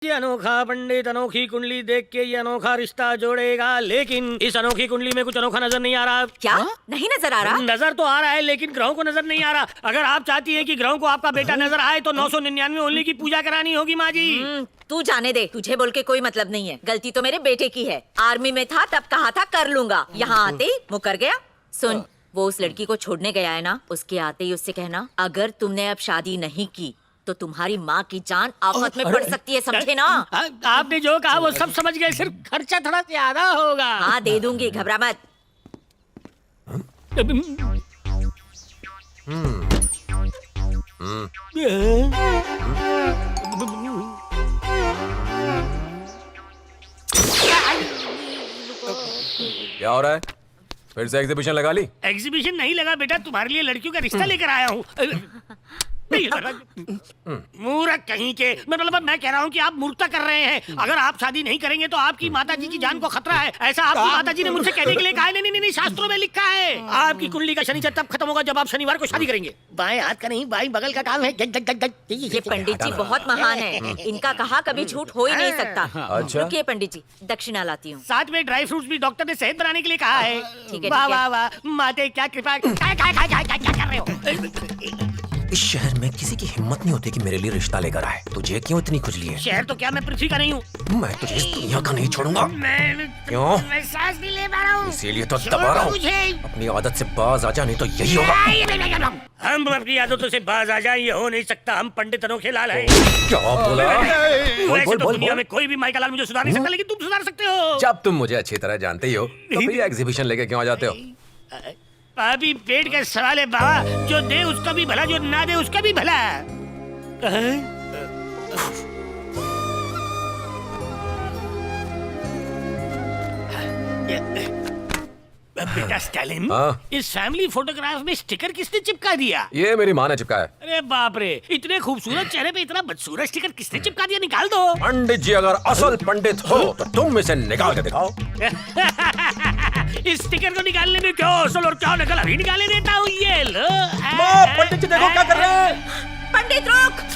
ये अनोखा पंडित अनोखी कुंडली देख के ये अनोखा रिश्ता जोड़ेगा, लेकिन इस अनोखी कुंडली में कुछ अनोखा नजर नहीं आ रहा। क्या? नहीं नजर आ रहा? नजर तो आ रहा है लेकिन ग्रहों को नजर नहीं आ रहा। अगर आप चाहती हैं कि ग्रहों को आपका बेटा नजर आए तो 999 ओनली की पूजा करानी होगी माँ जी। तू जाने दे, तुझे बोल के कोई मतलब नहीं है। गलती तो मेरे बेटे की है। आर्मी में था तब कहा था कर लूंगा, यहाँ आते ही मुकर गया। सुन, वो उस लड़की को छोड़ने गया है ना, उसके आते ही उससे कहना अगर तुमने अब शादी नहीं की तो तुम्हारी माँ की जान आफत में पड़ सकती है, समझे ना? आपने जो कहा वो सब समझ गए, सिर्फ खर्चा थोड़ा ज्यादा होगा। हाँ दे दूंगी, घबरा मत। क्या हो रहा है? फिर से एग्जीबिशन लगा ली? एग्जीबिशन नहीं लगा बेटा, तुम्हारे लिए लड़कियों का रिश्ता लेकर आया हूँ। मूर्ख कहीं के, मतलब मैं कह रहा हूँ कि आप मूर्खता कर रहे हैं। अगर आप शादी नहीं करेंगे तो आपकी माताजी की जान को खतरा है, ऐसा आपकी माताजी ने मुझसे कहने के लिए कहा है। नहीं नहीं नहीं, शास्त्रों में लिखा है। आपकी कुंडली का शनिचर तब खत्म होगा जब आप शनिवार को शादी करेंगे। बाएं हाथ का नहीं, बाएं बगल का काम है। ये पंडित जी बहुत महान है, इनका कहा कभी झूठ हो ही नहीं सकता। अच्छा। रुकिए पंडित जी, दक्षिणा लाती हूँ। साथ में ड्राई फ्रूट्स भी डॉक्टर ने सेहत बनाने के लिए कहा है। ठीक है, वाह ठीक है। वाह वाह, माते क्या कृपा। क्या कर रहे हो? इस शहर में किसी की हिम्मत नहीं होती कि मेरे लिए रिश्ता लेकर आए। तुझे क्यों इतनी खुजली है? शहर तो क्या, मैं पृथ्वी का नहीं हूँ। मैं तुझे इस दुनिया का नहीं छोड़ूंगा। क्यों? मैं सांस नहीं ले पा रहा हूँ, इसीलिए तो दबा रहा हूँ। अपनी आदत से बाज आ जा, नहीं तो यही होगा। हम अपनी आदतों से बाज आ जाएं, ये हो नहीं सकता। हम पंडित अनोखे लाल हैं। क्या बोला? वैसे तो दुनिया में कोई भी माइका लाल मुझे सुधार नहीं सकता, लेकिन तुम सुधार सकते हो। जब तुम मुझे अच्छी तरह जानते ही हो तो फिर एग्जीबिशन लेके क्यों आ जाते हो? अभी पेट का सवाल है बाबा, जो दे उसका भी भला, जो ना दे उसका भी भला। बेटा स्टालिन, इस फैमिली फोटोग्राफ में स्टिकर किसने चिपका दिया? ये मेरी माँ ने चिपकाया। अरे बाप रे, इतने खूबसूरत चेहरे पे इतना बदसूरत स्टिकर किसने चिपका दिया? निकाल दो। पंडित जी अगर असल पंडित हो तो तुम इसे निकाल के दिखाओ। इस स्टिकर को निकालने में क्यों असल और क्या नकल अभी निकाले देता हूँ। ये लो। पंडित जी देखो क्या कर रहे हैं। पंडित रुक,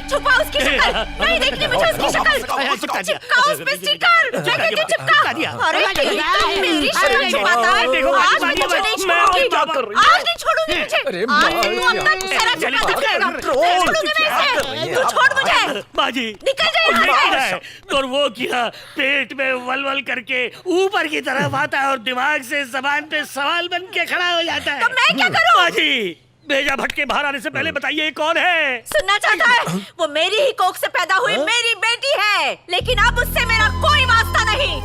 छुपा उसकी शक्ल, नहीं देखनी मुझे उसकी शक्ल। चिपका उस पे स्टिकर, मैं कहती हूँ चिपका। अरे तुम मेरी शक्ल छुपाता है। आज मैं तुझे नहीं छोड़ूंगी, आज नहीं छोड़ूंगी तुझे। आज तू अपना चेहरा छुपा दिखाएगा, छोड़ूंगी मैं इसे। तू छोड़ मुझे, बाजी निकल जा यहाँ से। और वो किया पेट में वलवल करके ऊपर की तरफ आता है और दिमाग से जबान पे सवाल बन के खड़ा हो जाता है। तो मैं क्या करूं? बाजी, भेजा भटके बाहर आने से पहले बताइए ये कौन है? सुनना चाहता है? वो मेरी ही कोख से पैदा हुई मेरी बेटी है, लेकिन अब उससे मेरा कोई वास्ता नहीं।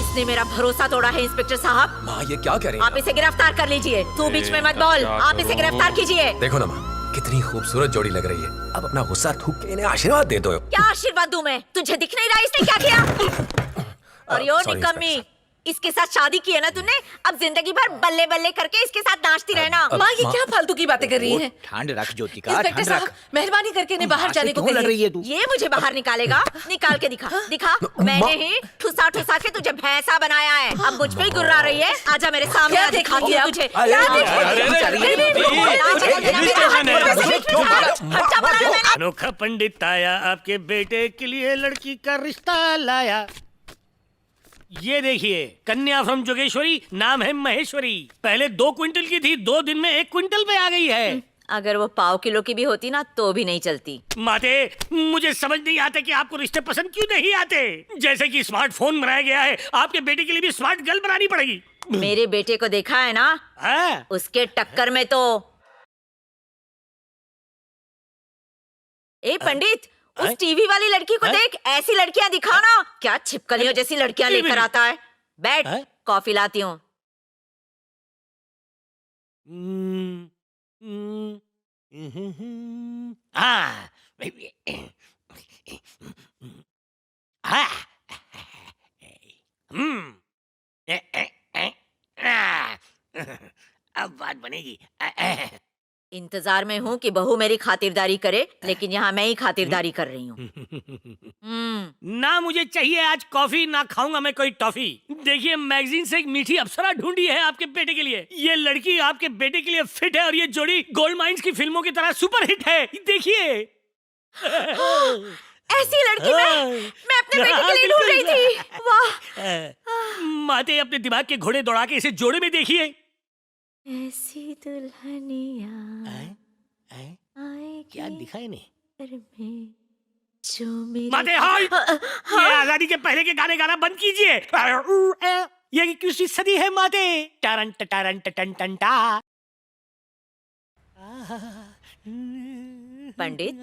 इसने मेरा भरोसा तोड़ा है इंस्पेक्टर साहब। माँ ये क्या कह रही हैं? आप इसे गिरफ्तार कर लीजिए। तू बीच में मत बोल, आप इसे गिरफ्तार कीजिए। देखो ना माँ, कितनी खूबसूरत जोड़ी लग रही है। अब अपना गुस्सा थूक के इन्हें आशीर्वाद दे दो। क्या आशीर्वाद दूं मैं? तुझे दिख नहीं रहा इसने क्या किया? और यो निकम्मी, इसके साथ शादी की है ना तूने, अब जिंदगी भर बल्ले बल्ले करके इसके साथ नाचती रहना। माँ ये क्या फालतू की बातें कर रही हैं? ठंड रख ज्योतिका, इंस्पेक्टर ठंड रख। साहब मेहरबानी करके इन्हें बाहर जाने को लग रही है तू। ये मुझे बाहर निकालेगा? निकाल के दिखा, दिखा। मैंने ही ठुसा ठुसा के तुझे भैंसा बनाया है, अब मुझ पे ही गुर्रा रही है। आजा मेरे सामने, क्या दिखाती हूँ तुझे। अनोखा पंडित आया, आपके बेटे के लिए लड़की का रिश्ता लाया। ये देखिए, कन्या फ्रॉम जोगेश्वरी, नाम है महेश्वरी। पहले 2 क्विंटल की थी, 2 दिन में 1 क्विंटल पे आ गई है। अगर वो पाव किलो की भी होती ना तो भी नहीं चलती। माते, मुझे समझ नहीं आता कि आपको रिश्ते पसंद क्यों नहीं आते। जैसे कि स्मार्टफोन बनाया गया है, आपके बेटे के लिए भी स्मार्ट गर्ल बनानी पड़ेगी। मेरे बेटे को देखा है ना, उसके टक्कर में तो। ए पंडित, उस टीवी वाली लड़की को देख, ऐसी लड़कियां दिखाओ ना। क्या छिपकलियों जैसी लड़कियां लेकर आता है। बैठ, कॉफी लाती हूँ। अब बात बनेगी। इंतजार में हूँ कि बहू मेरी खातिरदारी करे, लेकिन यहाँ मैं ही खातिरदारी कर रही हूँ। ना मुझे चाहिए आज कॉफी, ना खाऊंगा मैं कोई टॉफी। देखिए, मैगजीन से एक मीठी अप्सरा ढूंढी है आपके बेटे के लिए। ये लड़की आपके बेटे के लिए फिट है और ये जोड़ी गोल्ड माइंस की फिल्मों की तरह सुपर हिट है। देखिए। ऐसी लड़की मैं अपने बेटे के लिए ढूंढ रही थी। वाह। माते अपने दिमाग के घोड़े दौड़ा के इसे जोड़े में देखिए। ऐसी दुल्हनिया आएगी क्या दिखा है नहीं घर में जो मेरे माते हाय ये आजादी के पहले के गाने गाना बंद कीजिए। ये किसी सदी है माते। टरन टरन टन टन टा। पंडित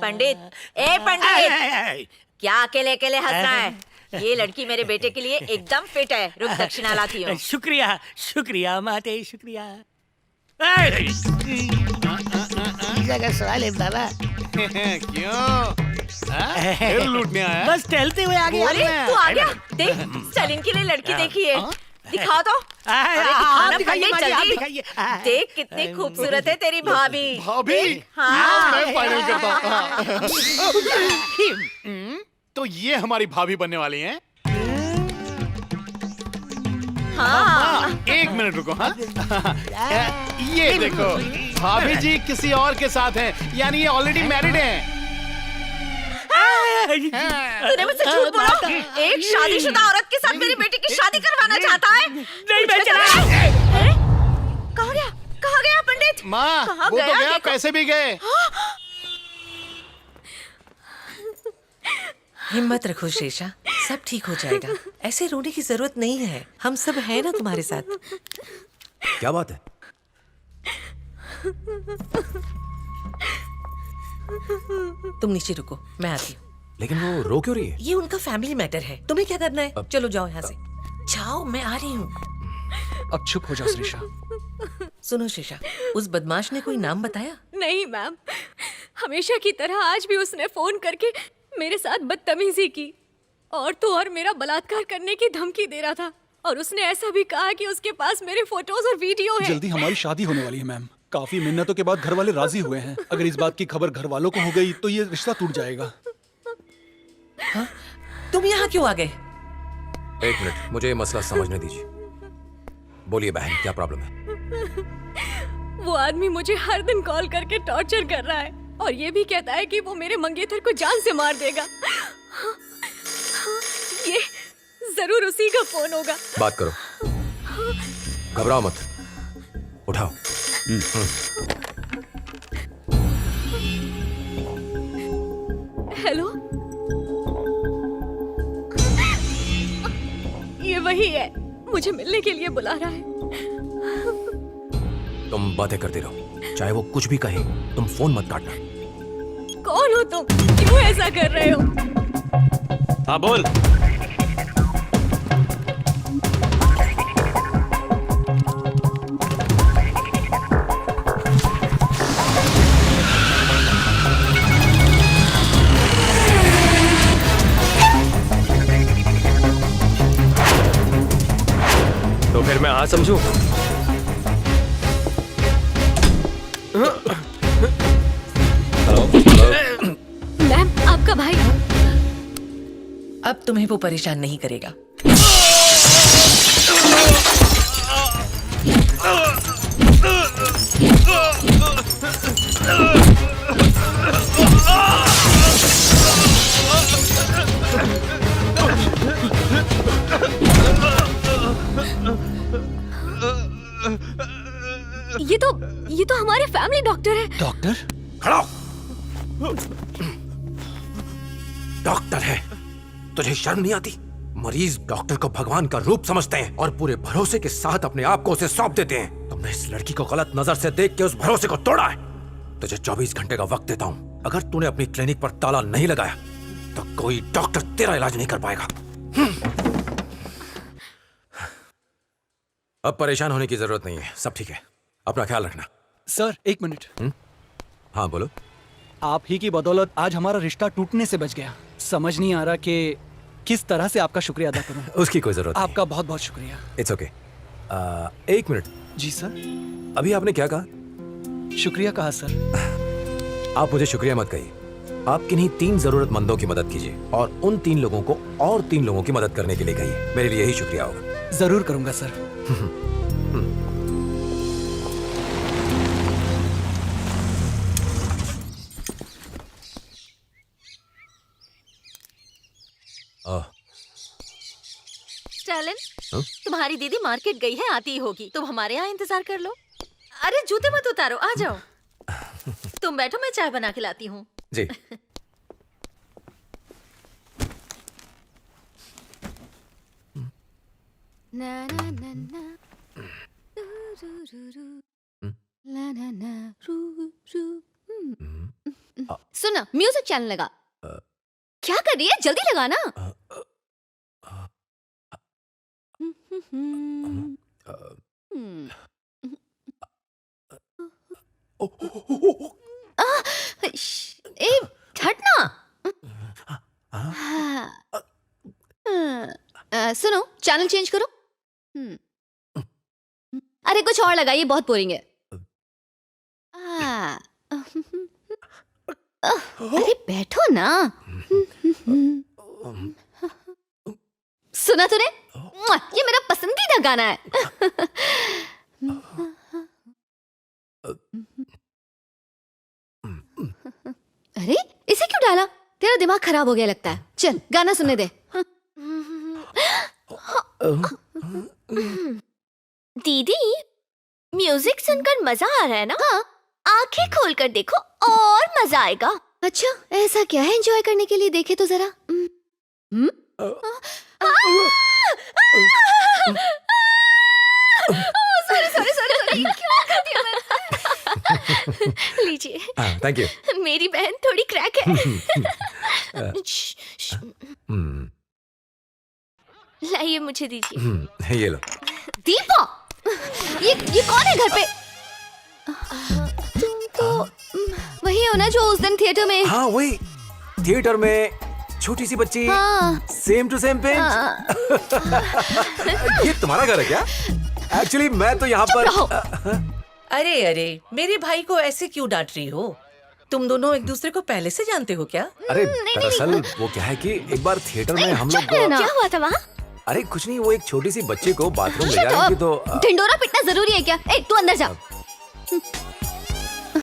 पंडित ए पंडित, क्या अकेले अकेले हंस रहा है? ये लड़की मेरे बेटे के लिए एकदम फिट है। रुक दक्षिणा लाती हूँ। शुक्रिया शुक्रिया माते शुक्रिया। जगह सवाल है बाबा। क्यों? फिर लूटने आया? बस टहलते हुए आगे। अरे तू आ गया। देख स्टालिन के लिए लड़की देखी है। दिखाओ तो। अरे दिखाना पंडित, जल्दी। देख कितनी खूबसूरत है तेरी भाभी। भाभी? हाँ। मैं फाइनल करता हूँ। तो ये हमारी भाभी बनने वाली हैं? हाँ। एक मिनट रुको। हाँ ये देखो, भाभी जी किसी और के साथ हैं, यानी ये ऑलरेडी मैरिड हैं। तूने मुझसे झूठ बोला। एक शादीशुदा औरत के साथ मेरी बेटी की शादी करवाना चाहता है? नहीं मैं चला। कहाँ गया? कहाँ गया पंडित? माँ कहाँ वो तो गया? गया, देखो। पैसे भी गए। हिम्मत रखो शेषा, सब ठीक हो जाएगा। ऐसे रोने की जरूरत नहीं है, हम सब हैं ना तुम्हारे साथ। क्या बात है? तुम नीचे रुको, मैं आती हूँ। लेकिन वो रो क्यों रही है? ये उनका फैमिली मैटर है, तुम्हें क्या करना है? चलो जाओ यहाँ से। जाओ, मैं आ रही हूँ। अब चुप हो जाओ श्रीषा। सुनो शेषा, उस बदमाश ने कोई नाम बताया? नहीं मैम, हमेशा की तरह आज भी उसने फोन करके मेरे साथ बदतमीजी की और तो और मेरा बलात्कार करने की धमकी दे रहा था। और उसने ऐसा भी कहा कि उसके पास मेरे फोटोज और वीडियो है। जल्दी हमारी शादी होने वाली है मैम। काफी मिन्नतों के बाद घर वाले राजी हुए हैं। अगर इस बात की खबर घर वालों को हो गई तो ये रिश्ता टूट जाएगा। हाँ? तुम यहाँ क्यों आ गए? एक मिनट, मुझे ये मसला समझने दीजिए। बोलिए बहन, क्या प्रॉब्लम है? वो आदमी मुझे हर दिन कॉल करके टॉर्चर कर रहा है और ये भी कहता है कि वो मेरे मंगेतर को जान से मार देगा। ये जरूर उसी का फोन होगा। बात करो, घबराओ मत, उठाओ। हेलो, ये वही है, मुझे मिलने के लिए बुला रहा है। तुम बातें करते रहो, चाहे वो कुछ भी कहे, तुम फोन मत काटना। कौन हो तुम? क्यों ऐसा कर रहे हो? हाँ बोल। तो फिर मैं हाँ समझूं? मैम, आपका भाई। अब तुम्हें वो परेशान नहीं करेगा। ये तो हमारे फैमिली डॉक्टर है। डॉक्टर? खड़ा हो। डॉक्टर है, तुझे शर्म नहीं आती? मरीज डॉक्टर को भगवान का रूप समझते हैं और पूरे भरोसे के साथ अपने आप को उसे सौंप देते हैं। तुमने इस लड़की को गलत नजर से देख के उस भरोसे को तोड़ा है। तुझे 24 घंटे का वक्त देता हूं। अगर तूने अपनी क्लिनिक पर ताला नहीं लगाया तो कोई डॉक्टर तेरा इलाज नहीं कर पाएगा। अब परेशान होने की जरूरत नहीं है, सब ठीक है। अपना ख्याल रखना। सर एक मिनट। हाँ बोलो। आप ही की बदौलत आज हमारा रिश्ता टूटने से बच गया। समझ नहीं आ रहा कि किस तरह से आपका शुक्रिया अदा करूं। उसकी कोई जरूरत नहीं। आपका बहुत बहुत शुक्रिया। It's okay. एक मिनट, जी सर। अभी आपने क्या कहा? शुक्रिया कहा सर। आप मुझे शुक्रिया मत कहिए। आप किन्हीं 3 जरूरतमंदों की मदद कीजिए और उन 3 लोगों को और 3 लोगों की मदद करने के लिए कहिए। मेरे लिए यही शुक्रिया होगा। जरूर करूंगा सर। स्टालिन, हाँ? तुम्हारी दीदी मार्केट गई है, आती ही होगी। तुम हमारे यहाँ इंतजार कर लो। अरे जूते मत उतारो, आ जाओ। तुम बैठो, मैं चाय बना के लाती हूँ। जी। ना ना ना ना रू रू रू रू ला ना ना रू रू सुना, म्यूजिक चैनल लगा। क्या कर रही है, जल्दी लगा ना। ए हटना। सुनो, चैनल चेंज करो। अरे कुछ और लगाइए, बहुत बोरिंग है। अरे बैठो ना। सुना तूने? ये मेरा पसंदीदा गाना है। अरे इसे क्यों डाला? तेरा दिमाग खराब हो गया लगता है। चल गाना सुनने दे। दीदी, म्यूजिक सुनकर मजा आ रहा है ना? हाँ, आंखें खोलकर देखो और मजा आएगा। अच्छा, ऐसा क्या है एंजॉय करने के लिए? देखे तो जरा। सॉरी सॉरी सॉरी, क्या कर दिया मैंने? लीजिए। Thank you. मेरी बहन थोड़ी क्रैक है। लाइए, मुझे दीजिए। ये लो। दीपा, ये कौन है घर पे? तुम तो वही हो ना जो उस दिन थिएटर में? हाँ वही, थिएटर में छोटी सी बच्ची। हाँ। Same to same pinch. ये तुम्हारा घर है क्या? एक्चुअली मैं तो यहाँ पर। अरे अरे, मेरे भाई को ऐसे क्यों डांट रही हो? तुम दोनों एक दूसरे को पहले से जानते हो क्या? अरे दरअसल वो क्या है कि एक बार थिएटर में हम लोग। क्या हुआ था वहाँ? अरे कुछ नहीं, वो एक छोटी सी बच्ची को बाथरूम ले जा रही थी तो ढिंडोरा पिटना जरूरी है क्या? ए, तू अंदर जा।